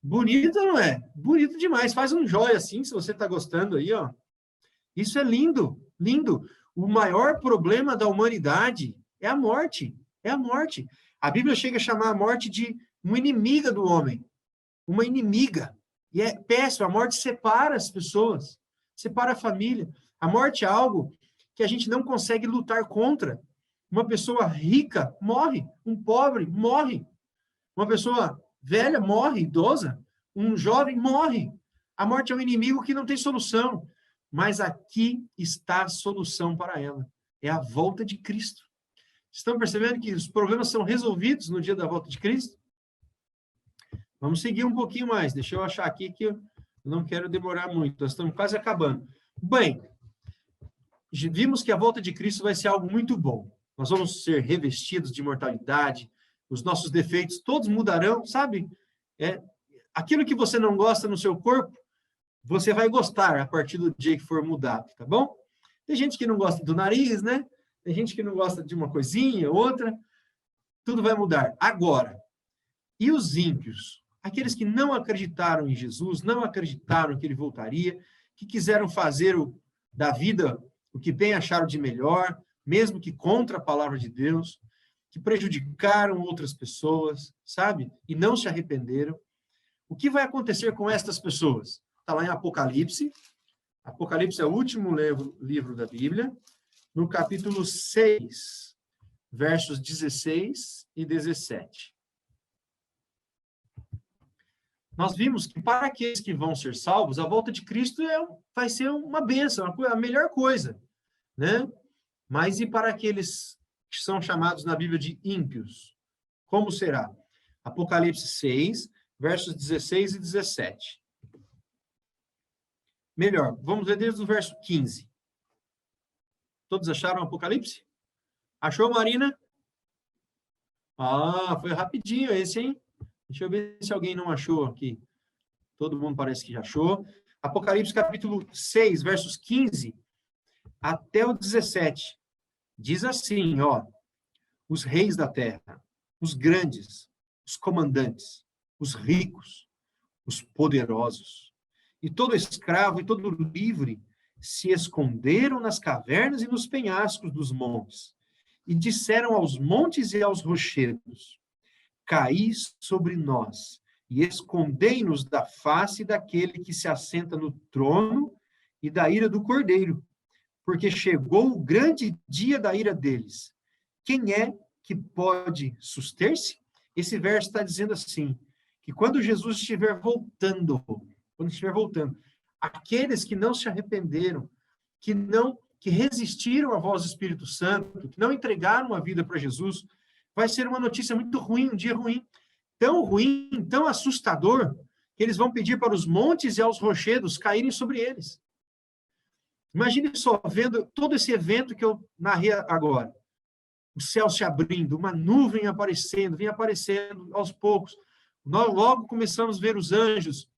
Speaker 1: Bonito, não é? Bonito demais. Faz um joia assim, se você está gostando aí, ó. Isso é lindo, lindo. O maior problema da humanidade é a morte. É a morte. A Bíblia chega a chamar a morte de uma inimiga do homem. Uma inimiga. E é péssimo. A morte separa as pessoas. Separa a família. A morte é algo que a gente não consegue lutar contra. Uma pessoa rica morre. Um pobre morre. Uma pessoa velha morre, idosa. Um jovem morre. A morte é um inimigo que não tem solução. Mas aqui está a solução para ela. É a volta de Cristo. Estão percebendo que os problemas são resolvidos no dia da volta de Cristo? Vamos seguir um pouquinho mais. Deixa eu achar aqui que eu não quero demorar muito. Nós estamos quase acabando. Bem, vimos que a volta de Cristo vai ser algo muito bom. Nós vamos ser revestidos de imortalidade. Os nossos defeitos todos mudarão, sabe? Aquilo que você não gosta no seu corpo, você vai gostar a partir do dia que for mudado, tá bom? Tem gente que não gosta do nariz, né? Tem gente que não gosta de uma coisinha, outra. Tudo vai mudar. Agora, e os ímpios? Aqueles que não acreditaram em Jesus, não acreditaram que ele voltaria, que quiseram fazer da vida o que bem acharam de melhor, mesmo que contra a palavra de Deus, que prejudicaram outras pessoas, sabe? E não se arrependeram. O que vai acontecer com estas pessoas? Está lá em Apocalipse. Apocalipse é o último livro da Bíblia. No capítulo 6, versos 16 e 17. Nós vimos que para aqueles que vão ser salvos, a volta de Cristo vai ser uma bênção, a melhor coisa, né? Mas e para aqueles que são chamados na Bíblia de ímpios? Como será? Apocalipse 6, versos 16 e 17. Melhor, vamos ler desde o verso 15. Todos acharam o Apocalipse? Achou, Marina? Ah, foi rapidinho esse, hein? Deixa eu ver se alguém não achou aqui. Todo mundo parece que já achou. Apocalipse capítulo 6, versos 15 até o 17. Diz assim, ó. Os reis da terra, os grandes, os comandantes, os ricos, os poderosos, e todo escravo e todo livre se esconderam nas cavernas e nos penhascos dos montes, e disseram aos montes e aos rochedos: caí sobre nós, e escondei-nos da face daquele que se assenta no trono e da ira do Cordeiro, porque chegou o grande dia da ira deles. Quem é que pode suster-se? Esse verso está dizendo assim, que quando Jesus estiver voltando, aqueles que não se arrependeram, que resistiram à voz do Espírito Santo, que não entregaram a vida para Jesus, vai ser uma notícia muito ruim, um dia ruim, tão assustador, que eles vão pedir para os montes e aos rochedos caírem sobre eles. Imagine só, vendo todo esse evento que eu narrei agora. o céu se abrindo, uma nuvem aparecendo, vinha aparecendo aos poucos. Nós logo começamos a ver os anjos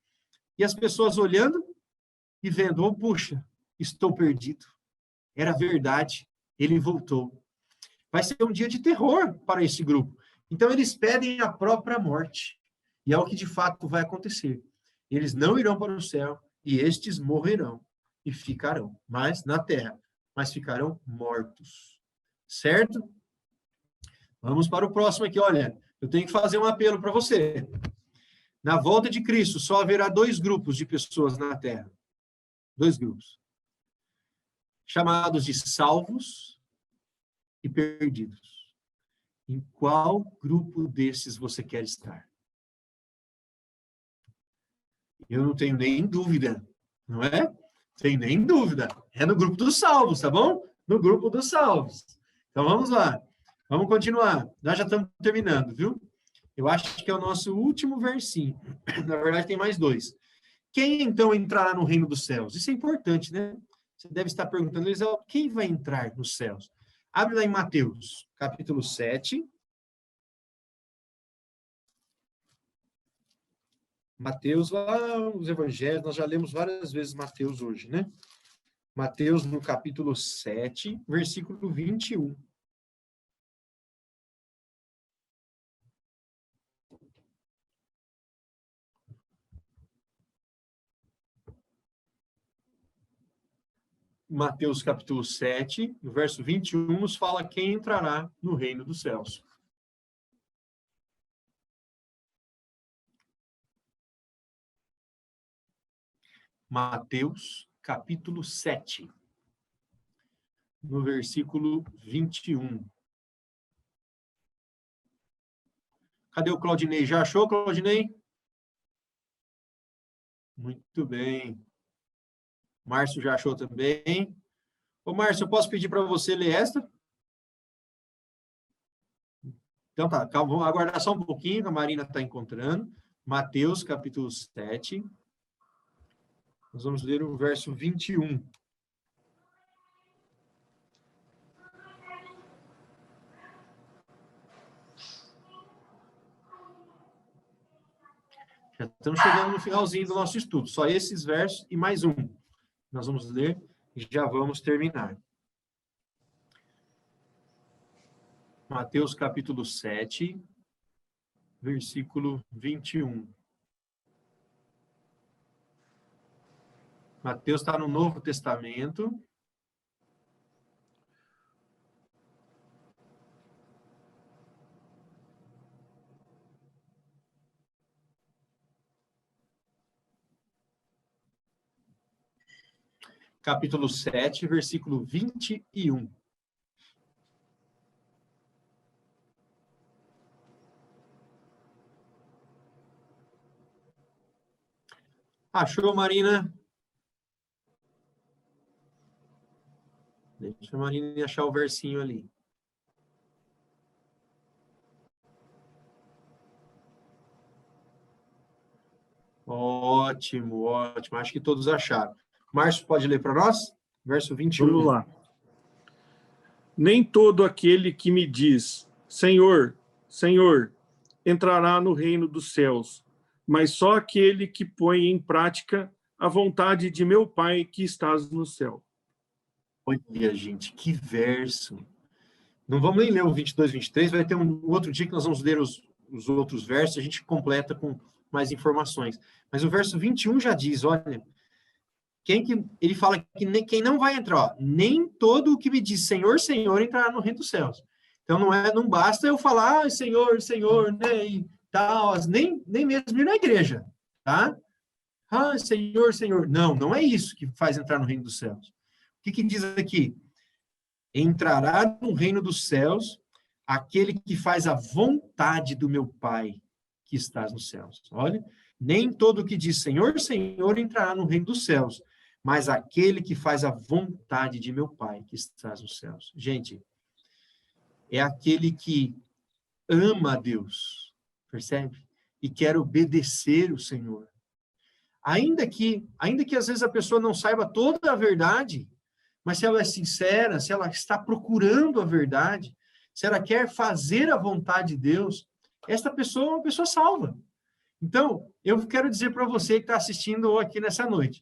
Speaker 1: e as pessoas olhando e vendo, oh, puxa, estou perdido. Era verdade, ele voltou. Vai ser um dia de terror para esse grupo. Então, eles pedem a própria morte. E é o que de fato vai acontecer. Eles não irão para o céu e estes morrerão e ficarão, mas na terra, mas ficarão mortos. Certo? Vamos para o próximo aqui. Olha, eu tenho que fazer um apelo para você. Na volta de Cristo, só haverá 2 grupos de pessoas na terra. 2 grupos. Chamados de salvos e perdidos. Em qual grupo desses você quer estar? Eu não tenho nem dúvida, não é? Sem nem dúvida. É no grupo dos salvos, tá bom? No grupo dos salvos. Então, vamos lá. Vamos continuar. Nós já estamos terminando, viu? Eu acho que é o nosso último versinho. Na verdade, tem mais 2. Quem, então, entrará no reino dos céus? Isso é importante, né? Você deve estar perguntando, Eliseu, quem vai entrar nos céus? Abre lá em Mateus, capítulo 7. Mateus, lá os evangelhos, nós já lemos várias vezes Mateus hoje, né? Mateus, no capítulo 7, versículo 21. Mateus, capítulo 7, no verso 21, nos fala quem entrará no reino dos céus. Mateus, capítulo 7, no versículo 21. Cadê o Claudinei? Já achou, Claudinei? Muito bem. Márcio já achou também. Ô, Márcio, eu posso pedir para você ler esta? Então tá, calma, vamos aguardar só um pouquinho, que a Marina está encontrando. Mateus, capítulo 7. Nós vamos ler o verso 21. Já estamos chegando no finalzinho do nosso estudo. Só esses versos e mais um. Nós vamos ler e já vamos terminar. Mateus capítulo 7, versículo 21. Mateus está no Novo Testamento. Capítulo 7, versículo 21. Achou, Marina? Deixa a Marina achar o versinho ali. Ótimo, ótimo. Acho que todos acharam. Márcio, pode ler para nós? Verso 21.
Speaker 5: Vamos lá. Nem todo aquele que me diz, Senhor, Senhor, entrará no reino dos céus, mas só aquele que põe em prática a vontade de meu Pai que estás no céu.
Speaker 1: Olha, gente, que verso. Não vamos nem ler o 22, 23, vai ter um outro dia que nós vamos ler os outros versos, a gente completa com mais informações. Mas o verso 21 já diz, olha, ele fala que quem não vai entrar, ó, nem todo o que me diz Senhor, Senhor, entrará no reino dos céus. Então não basta eu falar, Senhor, Senhor, né, e tal, nem mesmo ir na igreja, tá? Ah, Senhor, Senhor. Não é isso que faz entrar no reino dos céus. O que diz aqui? Entrará no reino dos céus aquele que faz a vontade do meu Pai que estás nos céus. Olha, nem todo o que diz Senhor, Senhor entrará no reino dos céus, mas aquele que faz a vontade de meu Pai que estás nos céus. Gente, é aquele que ama a Deus, percebe? E quer obedecer o Senhor. Ainda que às vezes a pessoa não saiba toda a verdade, mas se ela é sincera, se ela está procurando a verdade, se ela quer fazer a vontade de Deus, esta pessoa é uma pessoa salva. Então, eu quero dizer para você que está assistindo aqui nessa noite,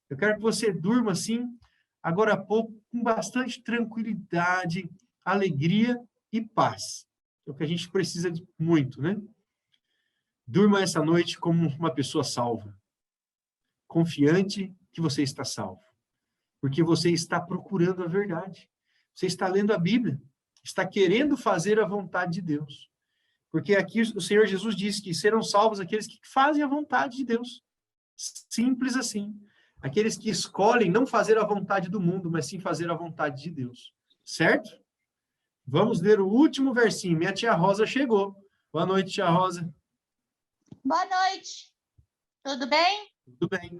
Speaker 1: eu quero que você durma assim, agora há pouco, com bastante tranquilidade, alegria e paz. É o que a gente precisa de muito, né? Durma essa noite como uma pessoa salva, confiante que você está salvo, porque você está procurando a verdade, você está lendo a Bíblia, está querendo fazer a vontade de Deus. Porque aqui o Senhor Jesus disse que serão salvos aqueles que fazem a vontade de Deus. Simples assim. Aqueles que escolhem não fazer a vontade do mundo, mas sim fazer a vontade de Deus. Certo? Vamos ler o último versinho. Minha tia Rosa chegou. Boa noite, tia Rosa.
Speaker 8: Boa noite. Tudo bem?
Speaker 1: Tudo bem.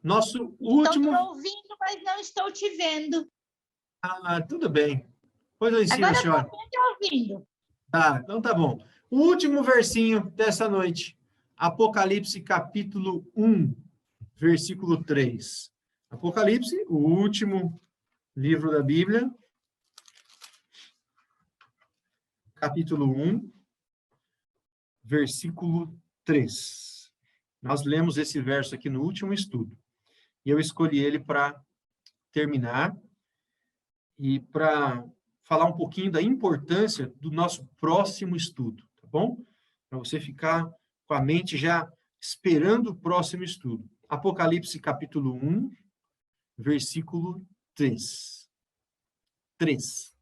Speaker 1: Nosso último...
Speaker 8: Estou te ouvindo, mas não estou te vendo.
Speaker 1: Ah, tudo bem. Pois eu ensino
Speaker 8: Agora
Speaker 1: a senhora.
Speaker 8: estou te ouvindo.
Speaker 1: Tá, então tá bom. O último versinho dessa noite. Apocalipse, capítulo 1, versículo 3. Apocalipse, o último livro da Bíblia. Capítulo 1, versículo 3. Nós lemos esse verso aqui no último estudo. E eu escolhi ele para terminar e para falar um pouquinho da importância do nosso próximo estudo, tá bom? Para você ficar com a mente já esperando o próximo estudo. Apocalipse, capítulo 1, versículo 3. 3.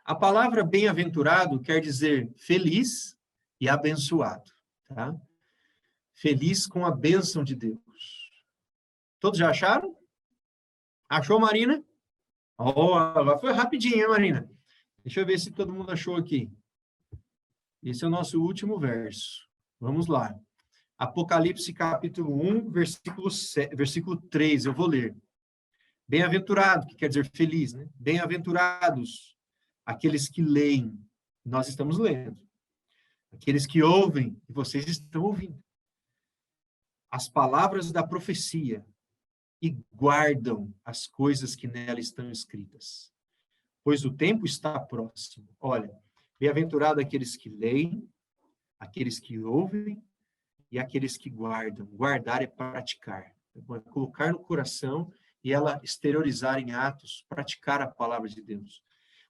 Speaker 1: A palavra bem-aventurado quer dizer feliz e abençoado, tá? Feliz com a bênção de Deus. Todos já acharam? Achou, Marina? Oh, agora foi rapidinho, hein, Marina? Deixa eu ver se todo mundo achou aqui. Esse é o nosso último verso. Vamos lá. Apocalipse, capítulo 1, versículo 3, eu vou ler. Bem-aventurado, que quer dizer feliz, né? Bem-aventurados aqueles que leem, nós estamos lendo. Aqueles que ouvem, e vocês estão ouvindo. As palavras da profecia e guardam as coisas que nela estão escritas. Pois o tempo está próximo. Olha, bem-aventurado aqueles que leem, aqueles que ouvem e aqueles que guardam. Guardar é praticar. É colocar no coração e ela exteriorizar em atos, praticar a palavra de Deus.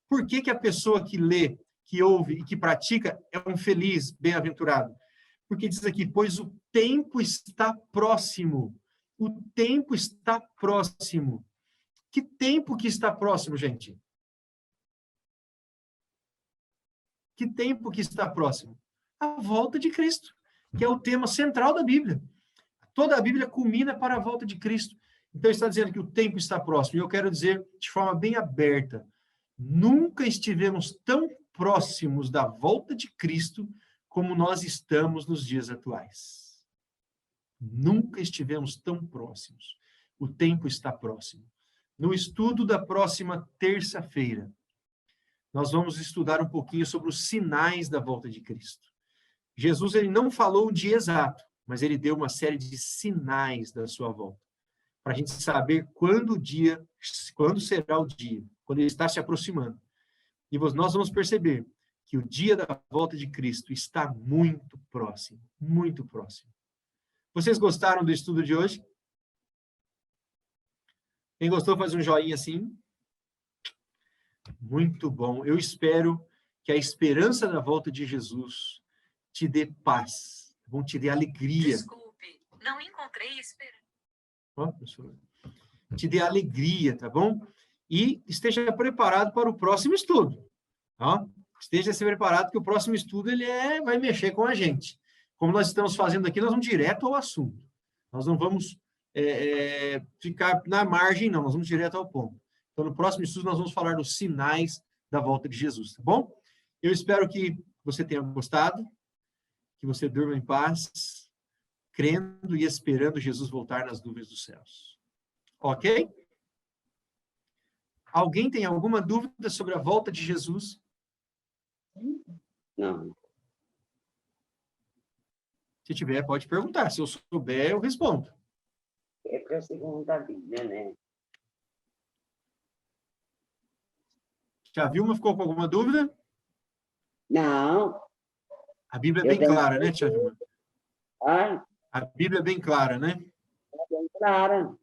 Speaker 1: Por que que a pessoa que lê, que ouve e que pratica é um feliz, bem-aventurado? Porque diz aqui, pois o tempo está próximo. O tempo está próximo. Que tempo que está próximo, gente? Que tempo que está próximo? A volta de Cristo, que é o tema central da Bíblia. Toda a Bíblia culmina para a volta de Cristo. Então, está dizendo que o tempo está próximo. E eu quero dizer de forma bem aberta, nunca estivemos tão próximos da volta de Cristo como nós estamos nos dias atuais. Nunca estivemos tão próximos. O tempo está próximo. No estudo da próxima terça-feira, nós vamos estudar um pouquinho sobre os sinais da volta de Cristo. Jesus, ele não falou o dia exato, mas ele deu uma série de sinais da sua volta, para a gente saber quando será o dia, quando ele está se aproximando. E nós vamos perceber que o dia da volta de Cristo está muito próximo, muito próximo. Vocês gostaram do estudo de hoje? Quem gostou, faz um joinha assim. Muito bom. Eu espero que a esperança da volta de Jesus te dê paz, vão te dê alegria.
Speaker 9: Desculpe, não encontrei esperança.
Speaker 1: Te dê alegria, tá bom? E esteja preparado para o próximo estudo. Tá? Esteja preparado que o próximo estudo vai mexer com a gente. Como nós estamos fazendo aqui, nós vamos direto ao assunto. Nós não vamos ficar na margem, não. Nós vamos direto ao ponto. Então, no próximo estudo, nós vamos falar dos sinais da volta de Jesus, tá bom? Eu espero que você tenha gostado, que você durma em paz, crendo e esperando Jesus voltar nas nuvens dos céus. Ok? Alguém tem alguma dúvida sobre a volta de Jesus?
Speaker 10: Não.
Speaker 1: Se tiver, pode perguntar. Se eu souber, eu respondo.
Speaker 10: É para a segunda Bíblia, né?
Speaker 1: Tia Vilma ficou com alguma dúvida?
Speaker 10: Não.
Speaker 1: A Bíblia é
Speaker 10: Eu
Speaker 1: bem
Speaker 10: tenho-
Speaker 1: clara, né, Tia Vilma?
Speaker 10: Ah,
Speaker 1: A Bíblia é bem clara, né?
Speaker 10: bem clara.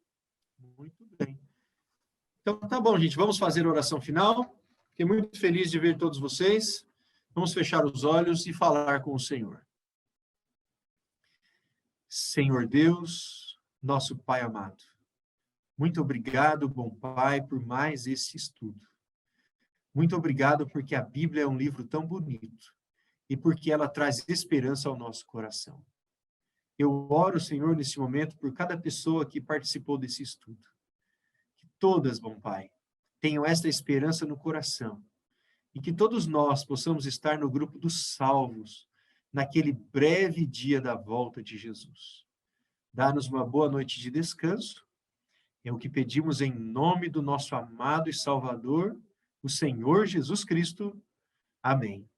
Speaker 1: Muito bem. Então, tá bom, gente. Vamos fazer a oração final. Fiquei muito feliz de ver todos vocês. Vamos fechar os olhos e falar com o Senhor. Senhor Deus, nosso Pai amado, muito obrigado, bom Pai, por mais esse estudo. Muito obrigado porque a Bíblia é um livro tão bonito e porque ela traz esperança ao nosso coração. Eu oro, Senhor, nesse momento por cada pessoa que participou desse estudo. Que todas, bom Pai, tenham esta esperança no coração e que todos nós possamos estar no grupo dos salvos naquele breve dia da volta de Jesus. Dá-nos uma boa noite de descanso. É o que pedimos em nome do nosso amado e Salvador, o Senhor Jesus Cristo. Amém.